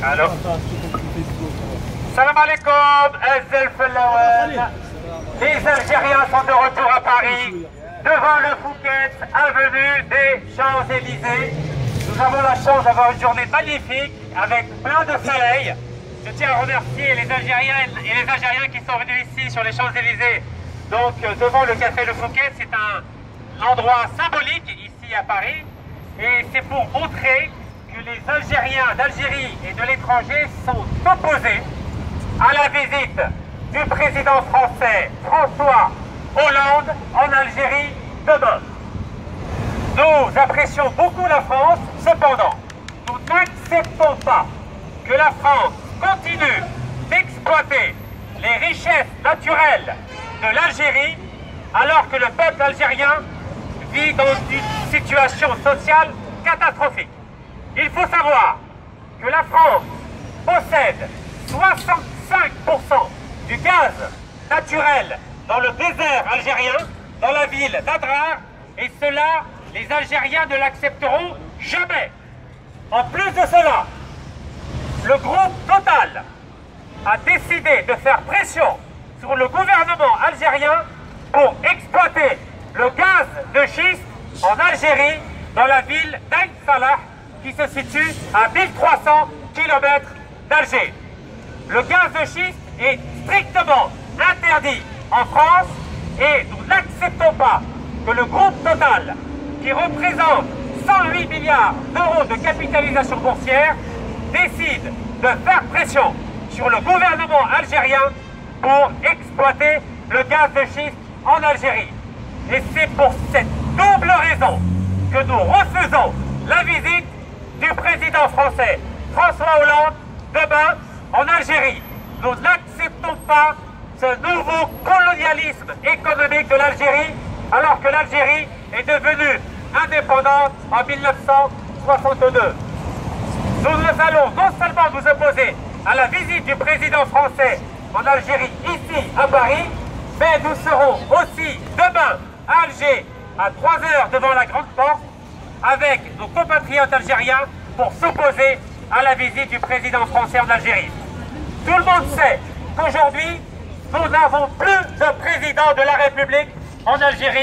الو Salam alaikum, Ezel Fellawen. Les Algériens sont de retour à Paris, devant le Fouquet, avenue des Champs-Élysées. Nous avons la chance d'avoir une journée magnifique, avec plein de soleil. Je tiens à remercier les Algériens et les Algériens qui sont venus ici sur les Champs-Élysées. Donc devant le café Le Fouquet, c'est un endroit symbolique ici à Paris. Et c'est pour montrer que les Algériens d'Algérie et de l'étranger sont opposés à la visite du président français François Hollande en Algérie demain. Nous apprécions beaucoup la France, cependant, nous n'acceptons pas que la France continue d'exploiter les richesses naturelles de l'Algérie alors que le peuple algérien vit dans une situation sociale catastrophique. Il faut savoir que la France possède 65% du gaz naturel dans le désert algérien, dans la ville d'Adrar, et cela, les Algériens ne l'accepteront jamais. En plus de cela, le groupe Total a décidé de faire pression sur le gouvernement algérien pour exploiter le gaz de schiste en Algérie, dans la ville d'Ain Salah, qui se situe à 1300 km d'Alger. Le gaz de schiste est strictement interdit en France et nous n'acceptons pas que le groupe Total, qui représente 108 milliards d'euros de capitalisation boursière, décide de faire pression sur le gouvernement algérien pour exploiter le gaz de schiste en Algérie. Et c'est pour cette double raison que nous refusons la visite du président français François Hollande demain en Algérie. Nous n'acceptons pas ce nouveau colonialisme économique de l'Algérie alors que l'Algérie est devenue indépendante en 1962. Nous allons non seulement nous opposer à la visite du président français en Algérie ici à Paris, mais nous serons aussi demain à Alger à 3 h devant la Grande Porte avec nos compatriotes algériens pour s'opposer à la visite du président français en Algérie. Tout le monde sait qu'aujourd'hui, nous n'avons plus de président de la République en Algérie.